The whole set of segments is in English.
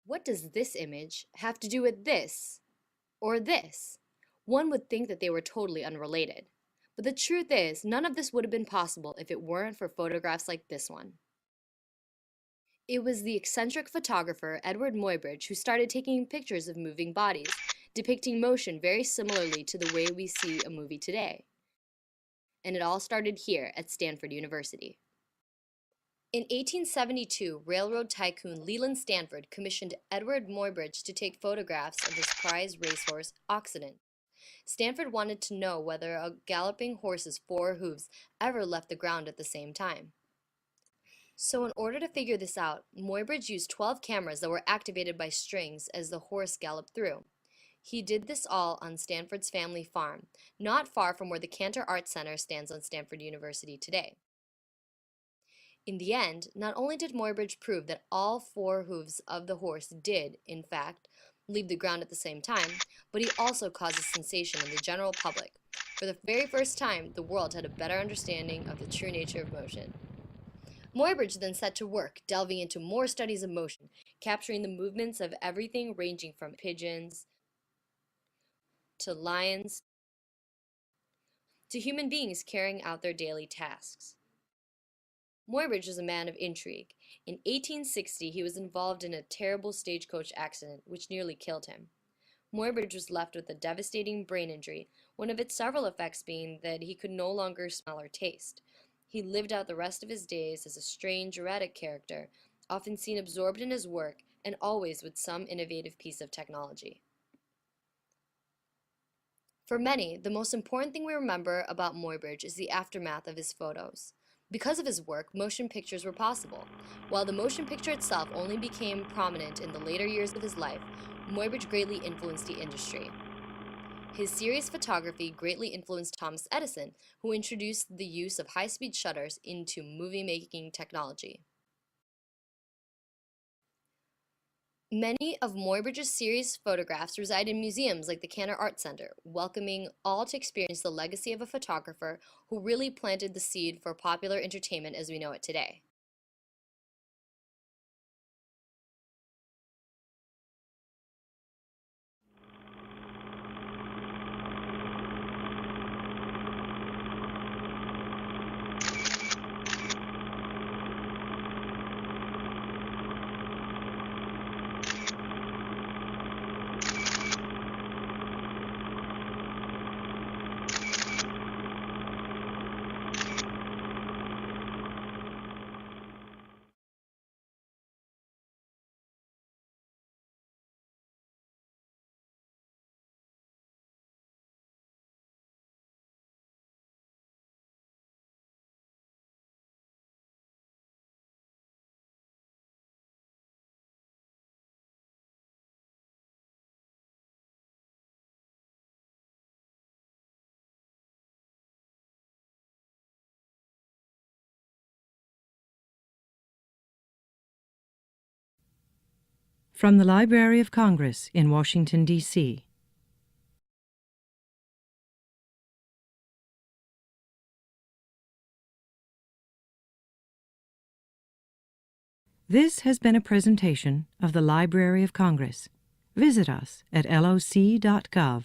What does this image have to do with this or this? One would think that they were totally unrelated. But the truth is, none of this would have been possible if it weren't for photographs like this one. It was the eccentric photographer Edward Muybridge who started taking pictures of moving bodies, depicting motion very similarly to the way we see a movie today. And it all started here at Stanford University. In 1872, railroad tycoon Leland Stanford commissioned Edward Muybridge to take photographs of his prized racehorse, Occident. Stanford wanted to know whether a galloping horse's four hooves ever left the ground at the same time. So in order to figure this out, Muybridge used 12 cameras that were activated by strings as the horse galloped through. He did this all on Stanford's family farm, not far from where the Cantor Art Center stands on Stanford University today. In the end, not only did Muybridge prove that all four hooves of the horse did, in fact, leave the ground at the same time, but he also caused a sensation in the general public. For the very first time, the world had a better understanding of the true nature of motion. Muybridge then set to work, delving into more studies of motion, capturing the movements of everything ranging from pigeons to lions to human beings carrying out their daily tasks. Muybridge was a man of intrigue. In 1860, he was involved in a terrible stagecoach accident which nearly killed him. Muybridge was left with a devastating brain injury, one of its several effects being that he could no longer smell or taste. He lived out the rest of his days as a strange, erratic character, often seen absorbed in his work and always with some innovative piece of technology. For many, the most important thing we remember about Muybridge is the aftermath of his photos. Because of his work, motion pictures were possible. While the motion picture itself only became prominent in the later years of his life, Muybridge greatly influenced the industry. His serious photography greatly influenced Thomas Edison, who introduced the use of high-speed shutters into movie-making technology. Many of Muybridge's serious photographs reside in museums like the Cantor Art Center, welcoming all to experience the legacy of a photographer who really planted the seed for popular entertainment as we know it today. From the Library of Congress in Washington, D.C. This has been a presentation of the Library of Congress. Visit us at loc.gov.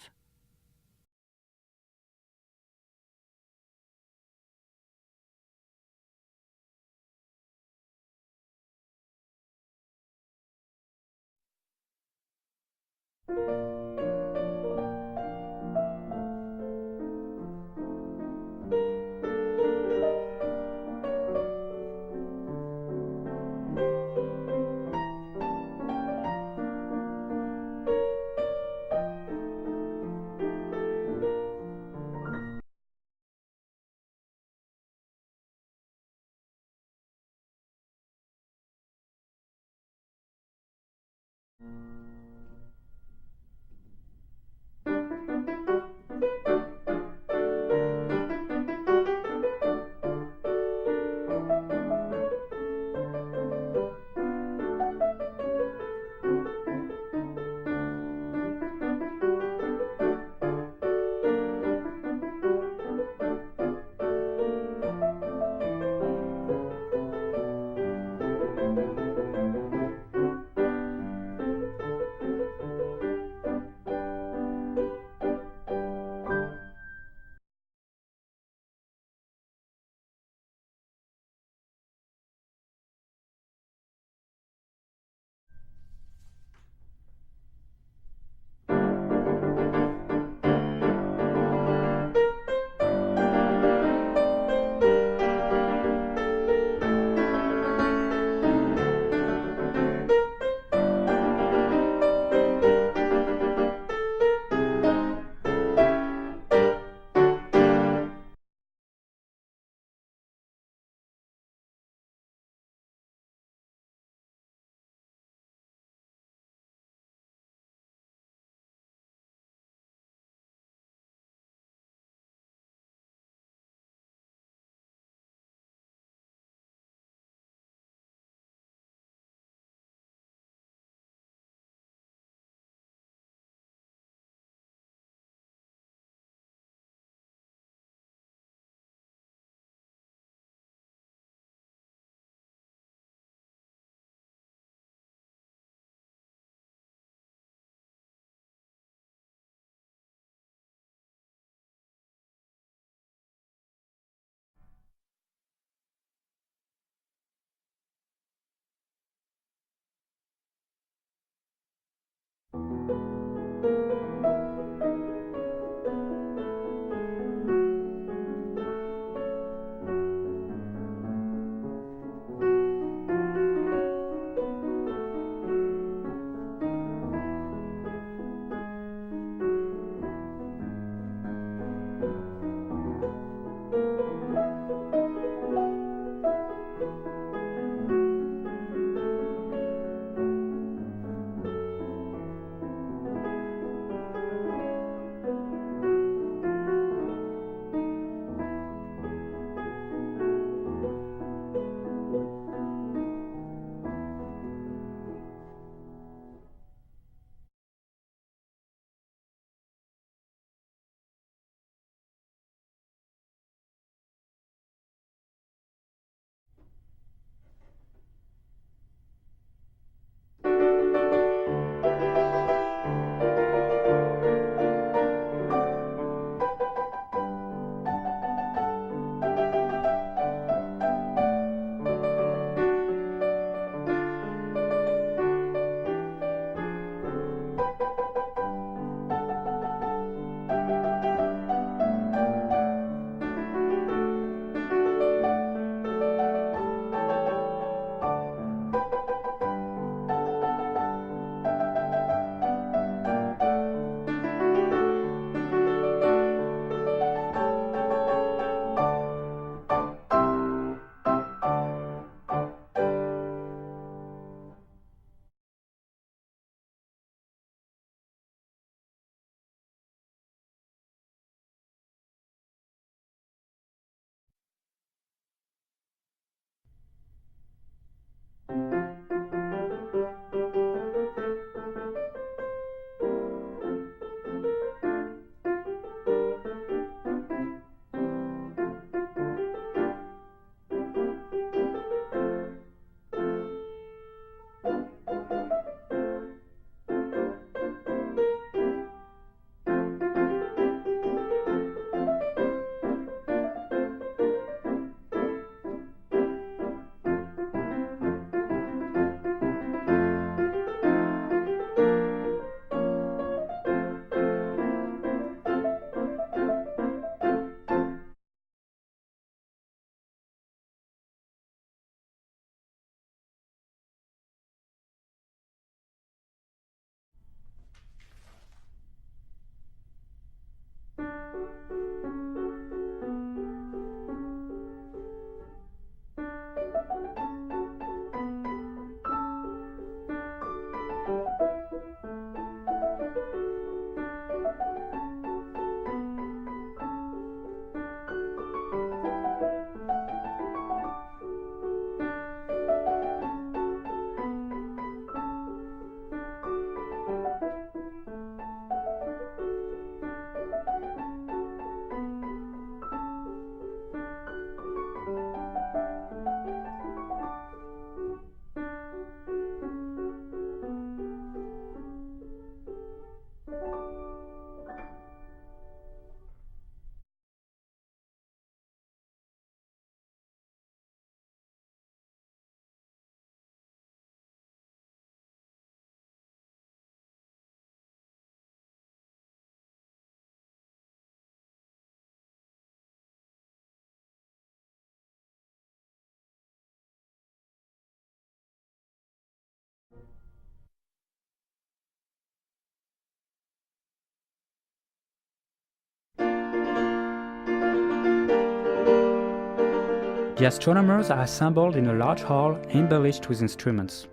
The astronomers are assembled in a large hall embellished with instruments.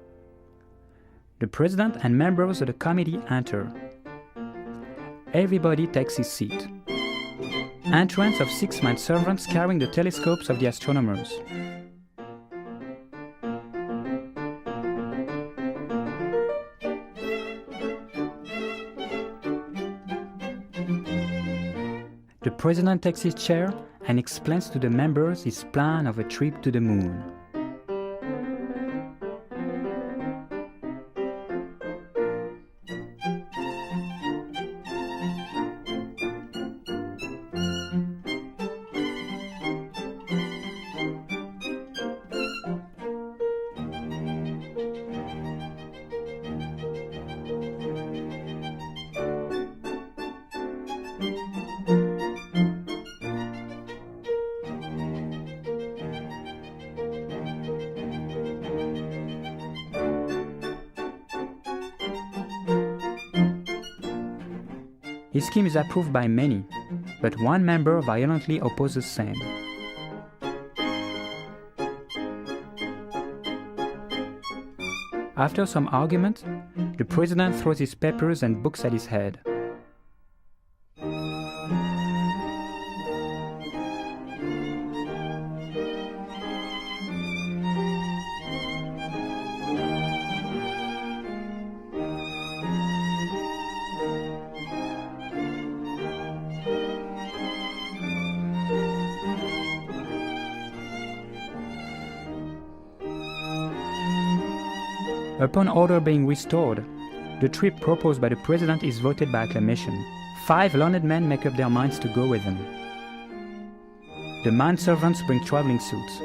The president and members of the committee enter. Everybody takes his seat. Entrance of 6 manservants carrying the telescopes of the astronomers. The president takes his chair and explains to the members his plan of a trip to the moon. His scheme is approved by many, but one member violently opposes same. After some argument, the president throws his papers and books at his head. Upon order being restored, the trip proposed by the president is voted by acclamation. 5 learned men make up their minds to go with him. The manservants bring traveling suits.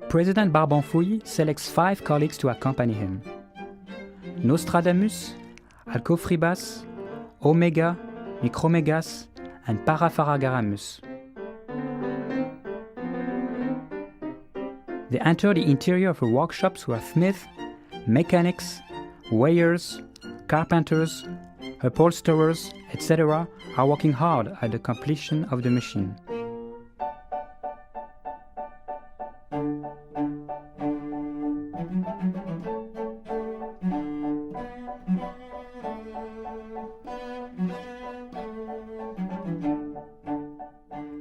President Barbanfouille selects 5 colleagues to accompany him. Nostradamus, Alcofribas, Omega, Micromegas, and Parafaragaramus. They enter the interior of a workshop where smiths, mechanics, weighers, carpenters, upholsterers, etc. are working hard at the completion of the machine.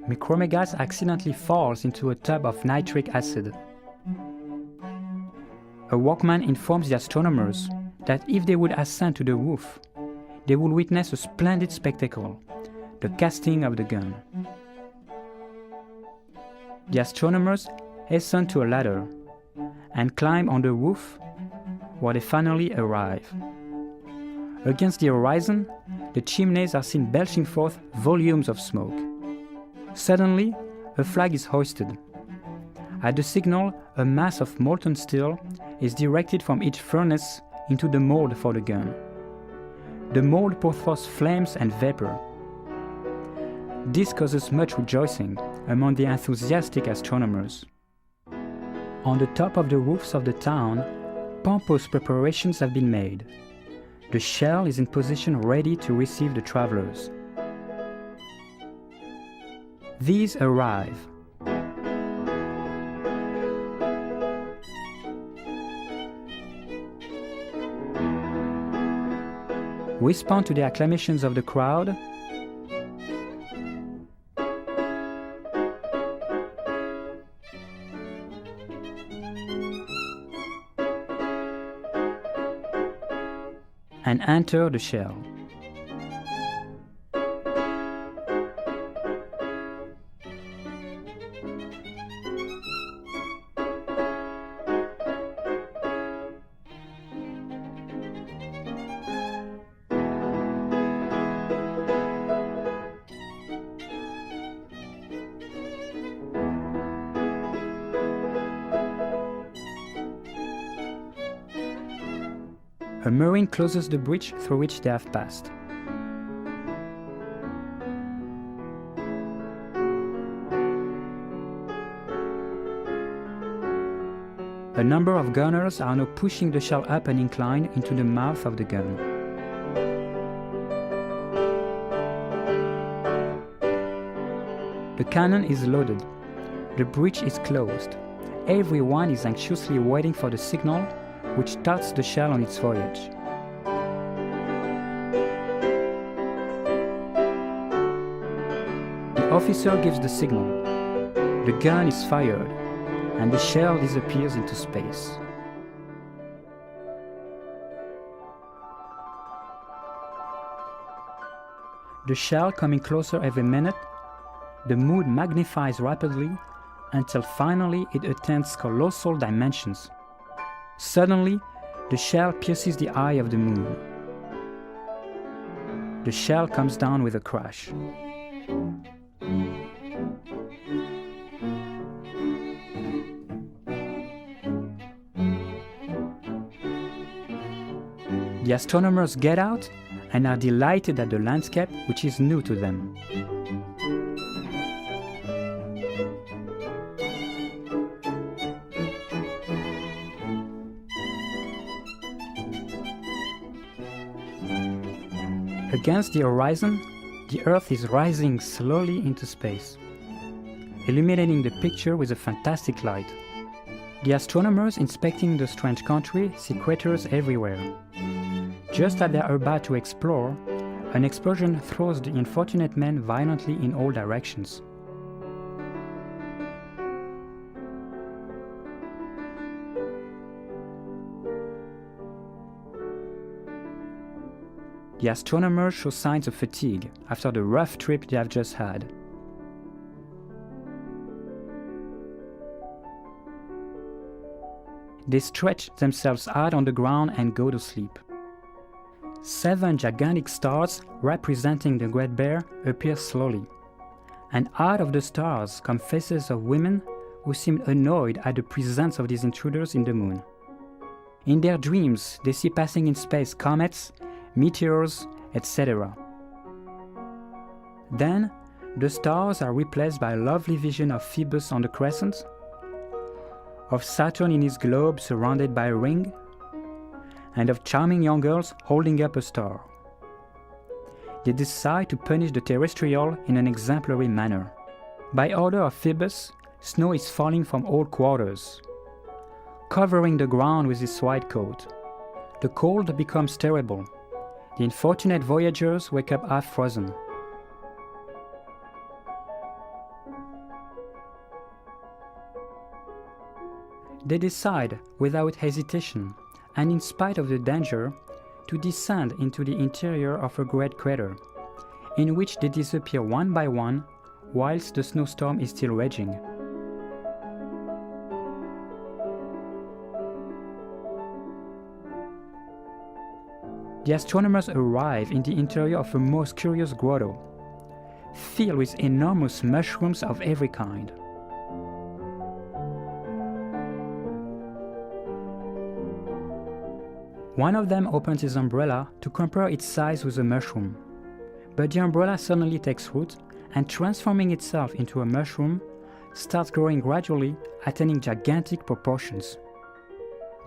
Micromegas accidentally falls into a tub of nitric acid. A workman informs the astronomers that if they would ascend to the roof, they would witness a splendid spectacle, the casting of the gun. The astronomers hasten to a ladder and climb on the roof, where they finally arrive. Against the horizon, the chimneys are seen belching forth volumes of smoke. Suddenly, a flag is hoisted. At the signal, a mass of molten steel is directed from each furnace into the mold for the gun. The mold pours forth flames and vapor. This causes much rejoicing among the enthusiastic astronomers. On the top of the roofs of the town, pompous preparations have been made. The shell is in position ready to receive the travelers. These arrive. Respond to the acclamations of the crowd. And enter the shell. A marine closes the breach through which they have passed. A number of gunners are now pushing the shell up an incline into the mouth of the gun. The cannon is loaded. The breech is closed. Everyone is anxiously waiting for the signal which starts the shell on its voyage. The officer gives the signal. The gun is fired, and the shell disappears into space. The shell coming closer every minute, the moon magnifies rapidly until finally it attains colossal dimensions. Suddenly, the shell pierces the eye of the moon. The shell comes down with a crash. The astronomers get out and are delighted at the landscape which is new to them. Against the horizon, the Earth is rising slowly into space, illuminating the picture with a fantastic light. The astronomers inspecting the strange country see craters everywhere. Just as they are about to explore, an explosion throws the unfortunate men violently in all directions. The astronomers show signs of fatigue after the rough trip they have just had. They stretch themselves out on the ground and go to sleep. 7 gigantic stars representing the Great Bear appear slowly, and out of the stars come faces of women who seem annoyed at the presence of these intruders in the moon. In their dreams, they see passing in space comets, meteors, etc. Then, the stars are replaced by a lovely vision of Phoebus on the crescent, of Saturn in his globe surrounded by a ring, and of charming young girls holding up a star. They decide to punish the terrestrial in an exemplary manner. By order of Phoebus, snow is falling from all quarters, covering the ground with his white coat. The cold becomes terrible. The unfortunate voyagers wake up half frozen. They decide, without hesitation, and in spite of the danger, to descend into the interior of a great crater, in which they disappear one by one whilst the snowstorm is still raging. The astronomers arrive in the interior of a most curious grotto, filled with enormous mushrooms of every kind. One of them opens his umbrella to compare its size with a mushroom, but the umbrella suddenly takes root and, transforming itself into a mushroom, starts growing gradually, attaining gigantic proportions.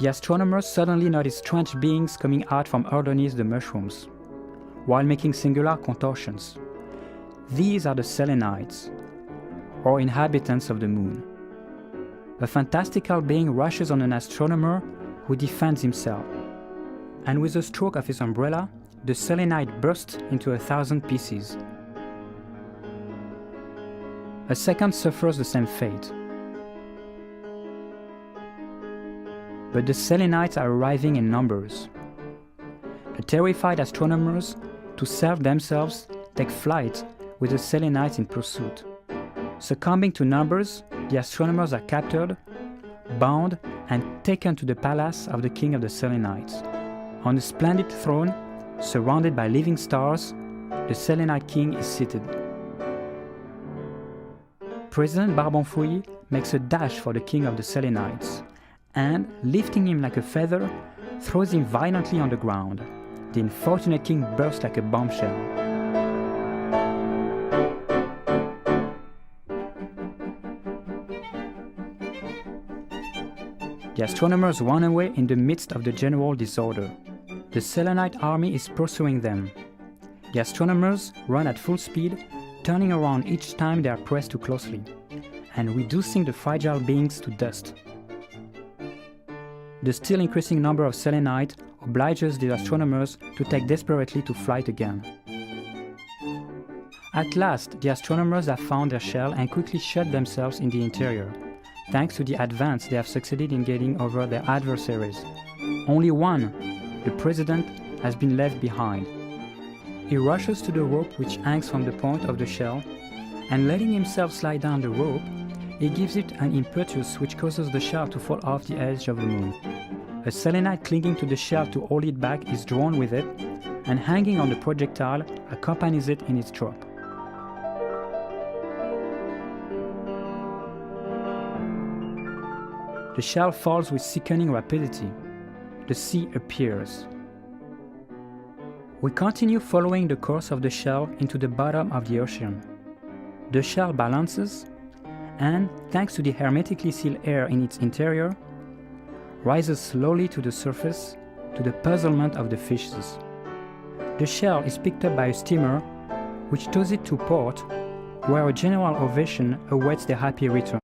The astronomers suddenly notice strange beings coming out from underneath the mushrooms, while making singular contortions. These are the Selenites, or inhabitants of the moon. A fantastical being rushes on an astronomer who defends himself, and with a stroke of his umbrella, the selenite bursts into 1,000 pieces. A second suffers the same fate. But the selenites are arriving in numbers. The terrified astronomers, to save themselves, take flight with the selenites in pursuit. Succumbing to numbers, the astronomers are captured, bound, and taken to the palace of the king of the Selenites. On a splendid throne, surrounded by living stars, the Selenite king is seated. President Barbonfouille makes a dash for the king of the Selenites, and, lifting him like a feather, throws him violently on the ground. The unfortunate king bursts like a bombshell. The astronomers run away in the midst of the general disorder. The Selenite army is pursuing them. The astronomers run at full speed, turning around each time they are pressed too closely, and reducing the fragile beings to dust. The still increasing number of Selenite obliges the astronomers to take desperately to flight again. At last, the astronomers have found their shell and quickly shut themselves in the interior, thanks to the advance they have succeeded in getting over their adversaries. Only one, the president, has been left behind. He rushes to the rope which hangs from the point of the shell, and letting himself slide down the rope, he gives it an impetus which causes the shell to fall off the edge of the moon. A selenite clinging to the shell to hold it back is drawn with it, and hanging on the projectile accompanies it in its drop. The shell falls with sickening rapidity. The sea appears. We continue following the course of the shell into the bottom of the ocean. The shell balances and, thanks to the hermetically sealed air in its interior, rises slowly to the surface to the puzzlement of the fishes. The shell is picked up by a steamer which tows it to port, where a general ovation awaits their happy return.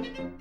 Thank you.